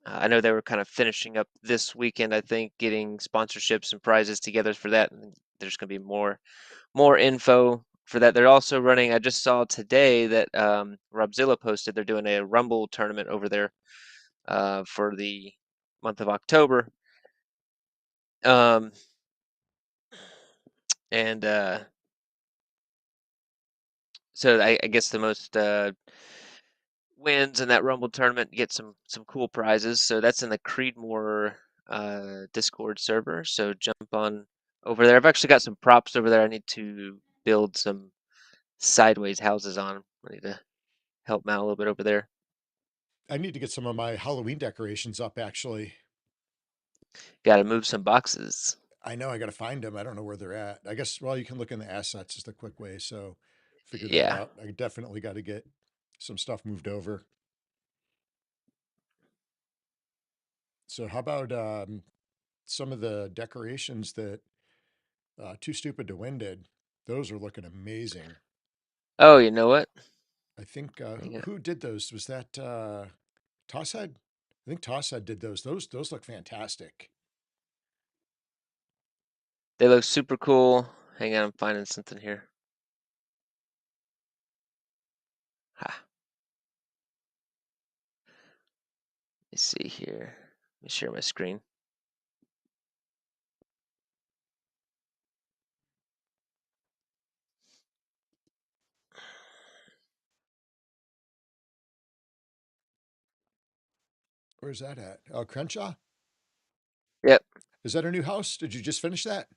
[SPEAKER 2] I know they were kind of finishing up this weekend. I think getting sponsorships and prizes together for that. And there's going to be more info for that. They're also running. I just saw today that Robzilla posted they're doing a Rumble tournament over there for the month of October. Um, and so I guess the most wins in that Rumble tournament get some cool prizes. So that's in the Creedmoor Discord server. So jump on over there. I've actually got some props over there. I need to build some sideways houses on. I need to help them out a little bit over there.
[SPEAKER 1] I need to get some of my Halloween decorations up actually.
[SPEAKER 2] Got to move some boxes.
[SPEAKER 1] I know I got to find them. I don't know where they're at. I guess, well, you can look in the assets is the quick way. So figure that
[SPEAKER 2] Yeah.
[SPEAKER 1] out. I definitely got to get some stuff moved over. So how about some of the decorations that Too Stupid to Win did? Those are looking amazing.
[SPEAKER 2] Oh, you know what?
[SPEAKER 1] I think
[SPEAKER 2] Hang on.
[SPEAKER 1] who did those? Was that Tosshead? I think Tosshead did those. Those look fantastic.
[SPEAKER 2] They look super cool. Hang on, I'm finding something here. Ha. Let me see here. Let me share my screen.
[SPEAKER 1] Where's that at? Oh, Crenshaw.
[SPEAKER 2] Yep.
[SPEAKER 1] Is that a new house? Did you just finish that?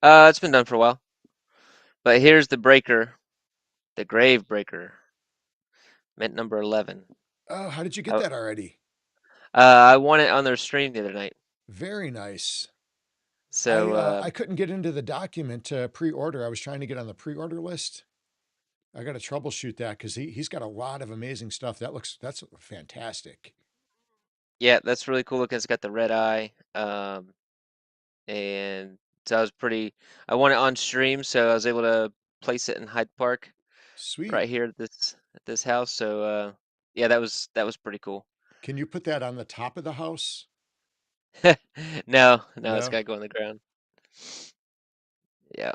[SPEAKER 2] It's been done for a while. But here's the breaker, the grave breaker, mint number 11.
[SPEAKER 1] Oh, how did you get
[SPEAKER 2] I,
[SPEAKER 1] that already?
[SPEAKER 2] I won it on their stream the other night.
[SPEAKER 1] Very nice.
[SPEAKER 2] So,
[SPEAKER 1] I couldn't get into the document to pre-order. I was trying to get on the pre-order list. I got to troubleshoot that because he's got a lot of amazing stuff. That's fantastic.
[SPEAKER 2] yeah, that's really cool looking. It's got the red eye. And so I won it on stream, so I was able to place it in Hyde Park
[SPEAKER 1] Sweet.
[SPEAKER 2] right here at this house. So, yeah, that was pretty cool.
[SPEAKER 1] Can you put that on the top of the house?
[SPEAKER 2] No, no, it's
[SPEAKER 1] No.
[SPEAKER 2] got to go on the ground. Yeah,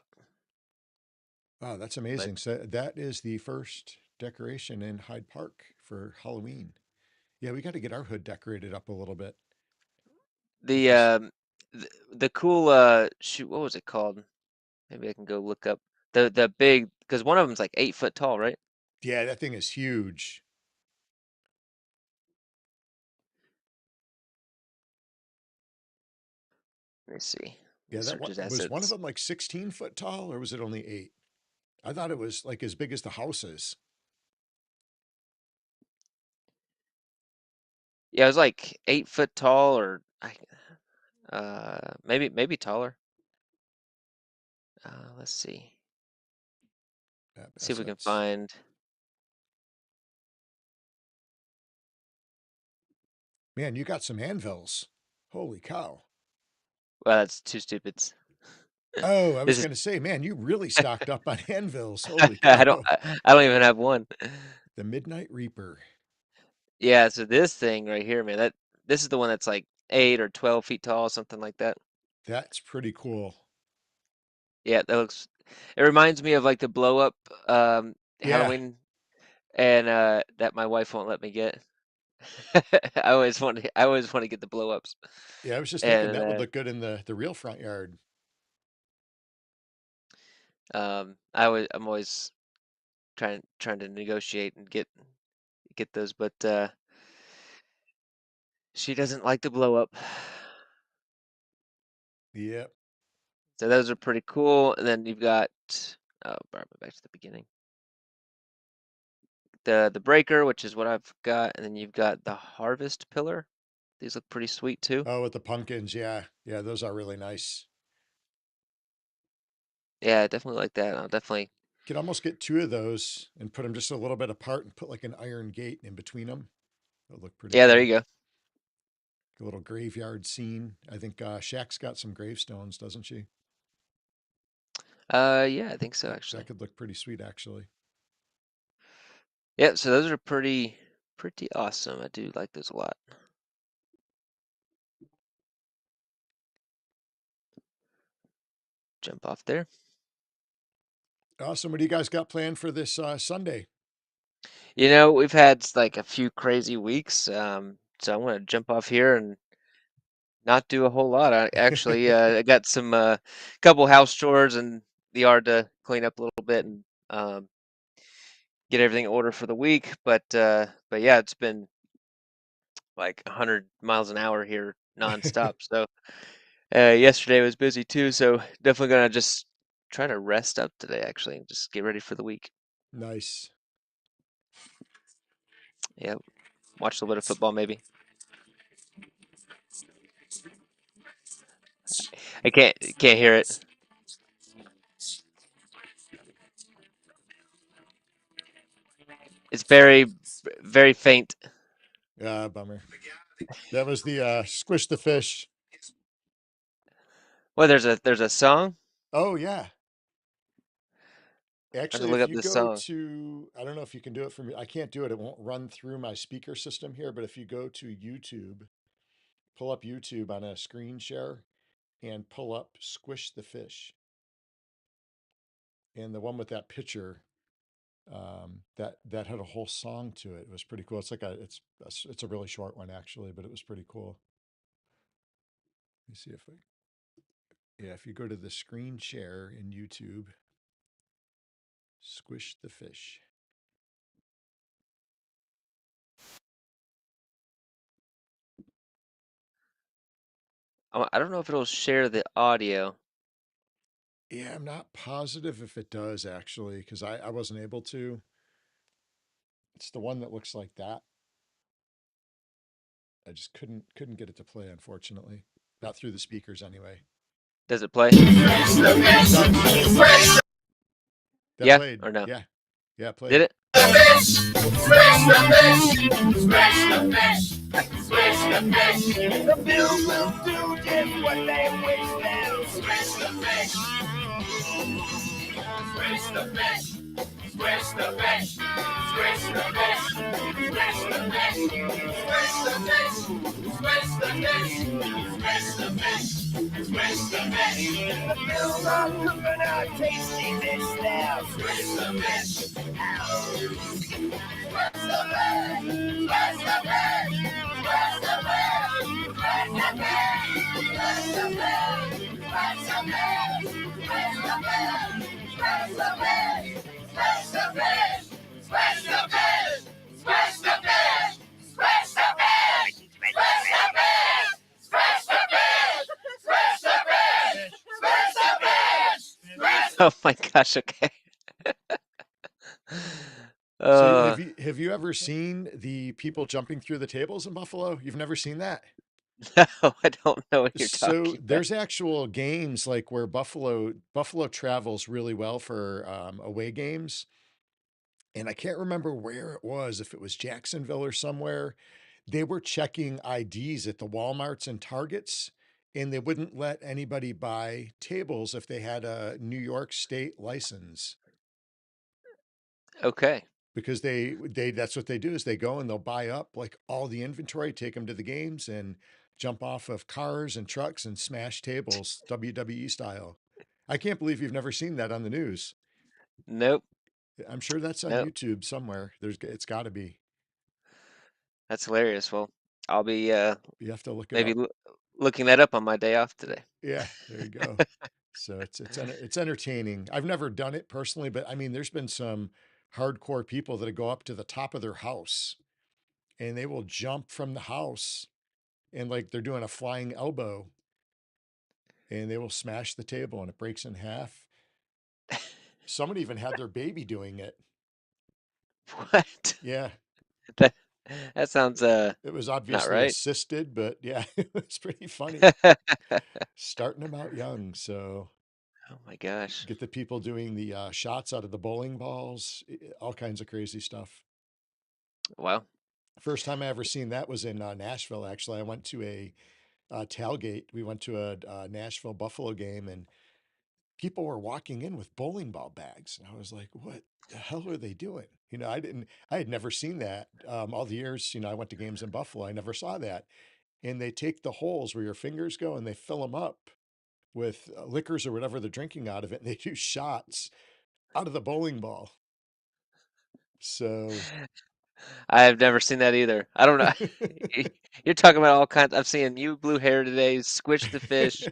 [SPEAKER 1] Oh, that's
[SPEAKER 2] but
[SPEAKER 1] amazing. So that is the first decoration in Hyde Park for Halloween. Yeah, we got to get our hood decorated up a little bit. If
[SPEAKER 2] the
[SPEAKER 1] this,
[SPEAKER 2] um the cool shoot, what was it called? Maybe I can go look up the big because one of them's like 8 foot tall, right?
[SPEAKER 1] yeah, that thing is huge.
[SPEAKER 2] Let me see. Let me
[SPEAKER 1] Yeah, that
[SPEAKER 2] search
[SPEAKER 1] one
[SPEAKER 2] his
[SPEAKER 1] was one of
[SPEAKER 2] assets.
[SPEAKER 1] them like 16 foot tall, or was it only 8? I thought it was like as big as the houses.
[SPEAKER 2] Yeah, it was like 8 foot tall, or maybe taller. Let's see.
[SPEAKER 1] App
[SPEAKER 2] See if we can
[SPEAKER 1] assets.
[SPEAKER 2] find.
[SPEAKER 1] Man, you got some anvils. Holy cow.
[SPEAKER 2] Well, that's two stupids.
[SPEAKER 1] Oh, I was
[SPEAKER 2] This is
[SPEAKER 1] going to say, man, you really stocked up on anvils. Holy
[SPEAKER 2] I don't
[SPEAKER 1] cow.
[SPEAKER 2] I don't even have one.
[SPEAKER 1] The Midnight Reaper.
[SPEAKER 2] Yeah, so this thing right here, man, this is the one that's like 8 or 12 feet tall, something like that.
[SPEAKER 1] That's pretty cool.
[SPEAKER 2] Yeah, that looks. It reminds me of like the blow up
[SPEAKER 1] Yeah.
[SPEAKER 2] Halloween, and that my wife won't let me get. I always want to get the blow ups,
[SPEAKER 1] Yeah, I was just thinking
[SPEAKER 2] and
[SPEAKER 1] that would look good in the real front yard.
[SPEAKER 2] I'm always trying to negotiate and get those, but she doesn't like the blow up.
[SPEAKER 1] Yep.
[SPEAKER 2] So those are pretty cool. And then you've got back to the beginning. The breaker, which is what I've got, and then you've got the harvest pillar. These look pretty sweet too.
[SPEAKER 1] Oh, with the pumpkins. Yeah. Yeah, those are really nice.
[SPEAKER 2] Yeah, I definitely like that. I'll definitely.
[SPEAKER 1] Could almost get two of those and put them just a little bit apart and put like an iron gate in between them. That would look pretty
[SPEAKER 2] Yeah, there
[SPEAKER 1] cool.
[SPEAKER 2] you go.
[SPEAKER 1] A little graveyard scene. I think Shaq's got some gravestones, doesn't she?
[SPEAKER 2] Yeah, I think so
[SPEAKER 1] That
[SPEAKER 2] actually.
[SPEAKER 1] could look pretty sweet, actually.
[SPEAKER 2] Yeah, so those are pretty awesome. I do like those a lot. Jump off there.
[SPEAKER 1] Awesome. What do you guys got planned for this Sunday?
[SPEAKER 2] We've had like a few crazy weeks, so I want to jump off here and not do a whole lot. I got some couple house chores and the yard to clean up a little bit and um, get everything in order for the week. But yeah, it's been like 100 miles an hour here nonstop. So yesterday was busy too. So definitely gonna just try to rest up today actually and just get ready for the week.
[SPEAKER 1] Nice.
[SPEAKER 2] Yeah, watch a little bit of football maybe. I can't hear it. It's very faint.
[SPEAKER 1] Bummer. That was the Squish the Fish.
[SPEAKER 2] Well, there's a song.
[SPEAKER 1] Oh, yeah.
[SPEAKER 2] I have to
[SPEAKER 1] Actually,
[SPEAKER 2] look
[SPEAKER 1] if
[SPEAKER 2] up
[SPEAKER 1] you
[SPEAKER 2] this
[SPEAKER 1] go
[SPEAKER 2] song.
[SPEAKER 1] to, I don't know if you can do it from, I can't do it. It won't run through my speaker system here, but if you go to YouTube, pull up YouTube on a screen share and pull up Squish the Fish. And the one with that picture, that had a whole song to it. It was pretty cool. It's a really short one actually, but it was pretty cool. Let me see if I, yeah, if you go to the screen share in YouTube, Squish the Fish.
[SPEAKER 2] I don't know if it'll share the audio.
[SPEAKER 1] Yeah, I'm not positive if it does actually, because I wasn't able to. It's the one that looks like that. I just couldn't get it to play, unfortunately. Not through the speakers anyway.
[SPEAKER 2] Does it play?
[SPEAKER 1] It does. That
[SPEAKER 2] Yeah
[SPEAKER 1] played.
[SPEAKER 2] or no?
[SPEAKER 1] Yeah. Yeah, it
[SPEAKER 2] Did
[SPEAKER 1] played.
[SPEAKER 2] it?
[SPEAKER 3] The bill will do just what they wish them. Squish the fish. Squish the fish. Squish the fish. Squish the fish. Squish the fish. Squish the fish. Squish the fish. Squish the fish. Squish the fish. The bills are cooking a tasty dish now. Squish the fish. Squish the fish. Squish the fish. Squish the
[SPEAKER 2] Oh my gosh. Okay.
[SPEAKER 1] So
[SPEAKER 2] Uh,
[SPEAKER 1] have you ever seen the people jumping through the tables in Buffalo? You've never seen that?
[SPEAKER 2] no, I don't know what you're
[SPEAKER 1] So
[SPEAKER 2] talking about.
[SPEAKER 1] there's actual games like where Buffalo travels really well for away games, and I can't remember where it was, if it was Jacksonville or somewhere. They were checking IDs at the Walmarts and Targets, and they wouldn't let anybody buy tables if they had a New York State license,
[SPEAKER 2] Okay.
[SPEAKER 1] because they that's what they do is they go and they'll buy up like all the inventory, take them to the games, and jump off of cars and trucks and smash tables WWE style. I can't believe you've never seen that on the news.
[SPEAKER 2] Nope.
[SPEAKER 1] I'm sure that's on
[SPEAKER 2] Nope.
[SPEAKER 1] YouTube somewhere. It's got to be.
[SPEAKER 2] That's hilarious. Well, I'll be
[SPEAKER 1] You have to look it
[SPEAKER 2] maybe
[SPEAKER 1] up.
[SPEAKER 2] looking that up on my day off today.
[SPEAKER 1] Yeah, there you go. So it's entertaining. I've never done it personally, but I mean, there's been some hardcore people that go up to the top of their house and they will jump from the house, and like they're doing a flying elbow, and they will smash the table and it breaks in half. Someone even had their baby doing it.
[SPEAKER 2] What?
[SPEAKER 1] Yeah,
[SPEAKER 2] That that sounds
[SPEAKER 1] it was
[SPEAKER 2] not
[SPEAKER 1] obviously
[SPEAKER 2] right.
[SPEAKER 1] assisted, but yeah, it was pretty funny. Starting them out young. So
[SPEAKER 2] Oh my gosh.
[SPEAKER 1] get the people doing the shots out of the bowling balls, all kinds of crazy stuff.
[SPEAKER 2] Wow.
[SPEAKER 1] First time I ever seen that was in Nashville. Actually, I went to a tailgate. We went to a Nashville Buffalo game, and people were walking in with bowling ball bags, and I was like, "What the hell are they doing?" I had never seen that. All the years, I went to games in Buffalo, I never saw that. And they take the holes where your fingers go, and they fill them up with liquors or whatever they're drinking out of it, and they do shots out of the bowling ball. So
[SPEAKER 2] I've never seen that either. I don't know. You're talking about all kinds. I've seen you blue hair today, Squish the fish,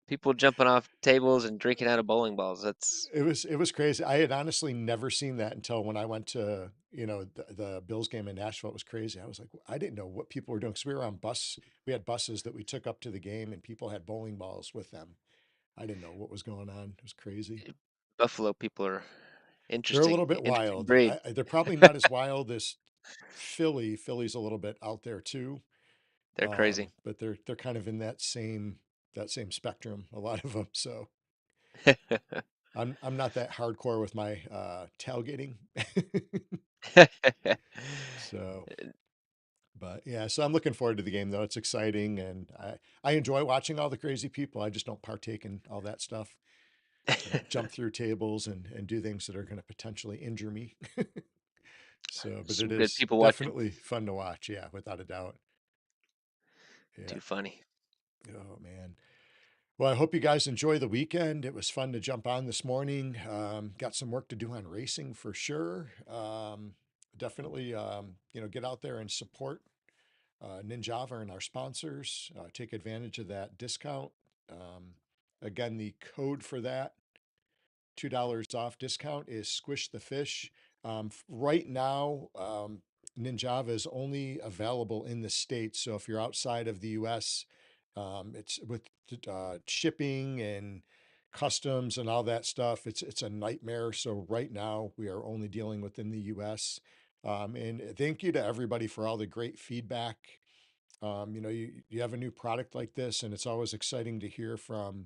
[SPEAKER 2] people jumping off tables and drinking out of bowling balls. That's
[SPEAKER 1] it was crazy. I had honestly never seen that until when I went to, the Bills game in Nashville. It was crazy. I was like, I didn't know what people were doing because we were on bus. We had buses that we took up to the game, and people had bowling balls with them. I didn't know what was going on. It was crazy.
[SPEAKER 2] Buffalo people are
[SPEAKER 1] They're a little bit
[SPEAKER 2] interesting
[SPEAKER 1] wild.
[SPEAKER 2] breed.
[SPEAKER 1] They're probably not as wild as Philly. Philly's a little bit out there too,
[SPEAKER 2] They're crazy.
[SPEAKER 1] but they're kind of in that same spectrum. A lot of them. So I'm not that hardcore with my tailgating. So, but yeah, so I'm looking forward to the game though. It's exciting, and I enjoy watching all the crazy people. I just don't partake in all that stuff. Jump through tables and do things that are going to potentially injure me. So, but it
[SPEAKER 2] Some good
[SPEAKER 1] is
[SPEAKER 2] people watching.
[SPEAKER 1] definitely fun to watch. Yeah, without a doubt. Yeah.
[SPEAKER 2] Too funny.
[SPEAKER 1] Oh man. Well, I hope you guys enjoy the weekend. It was fun to jump on this morning. Got some work to do on racing for sure. Definitely, get out there and support Ninjava and our sponsors. Take advantage of that discount. Again, the code for that $2 off discount is Squish the Fish. Right now, Ninjava is only available in the States. So if you're outside of the US, it's with shipping and customs and all that stuff. It's a nightmare. So right now we are only dealing within the US. And thank you to everybody for all the great feedback. You have a new product like this, and it's always exciting to hear from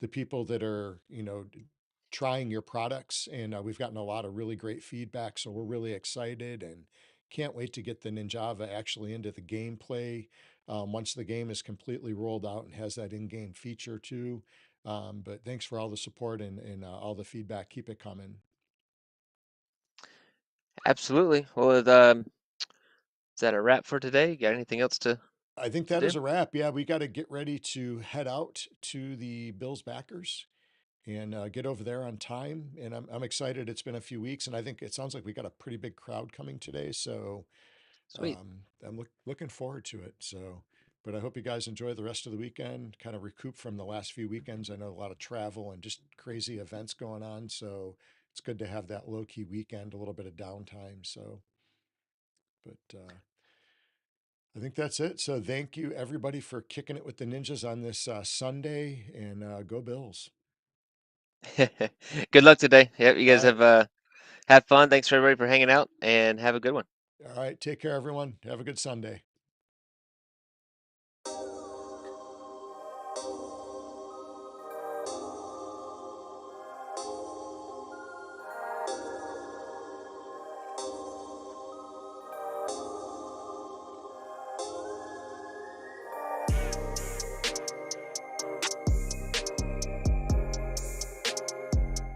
[SPEAKER 1] the people that are, trying your products. And we've gotten a lot of really great feedback. So we're really excited and can't wait to get the Ninjava actually into the gameplay once the game is completely rolled out and has that in game feature too. But thanks for all the support and all the feedback. Keep it coming.
[SPEAKER 2] Absolutely. Well, is that a wrap for today? You got anything else
[SPEAKER 1] I think
[SPEAKER 2] to
[SPEAKER 1] that is
[SPEAKER 2] do?
[SPEAKER 1] a wrap. Yeah, we got to get ready to head out to the Bills backers and get over there on time. And I'm excited. It's been a few weeks, and I think it sounds like we got a pretty big crowd coming today. So
[SPEAKER 2] Sweet.
[SPEAKER 1] I'm looking forward to it. So, but I hope you guys enjoy the rest of the weekend, kind of recoup from the last few weekends. I know a lot of travel and just crazy events going on. So it's good to have that low key weekend, a little bit of downtime. So, but I think that's it. So thank you everybody for kicking it with the Ninjas on this Sunday, and go Bills.
[SPEAKER 2] Good luck today. Yep, you
[SPEAKER 1] All
[SPEAKER 2] guys
[SPEAKER 1] right.
[SPEAKER 2] have had fun. Thanks for everybody for hanging out and have a good one.
[SPEAKER 1] All right. Take care, everyone. Have a good Sunday.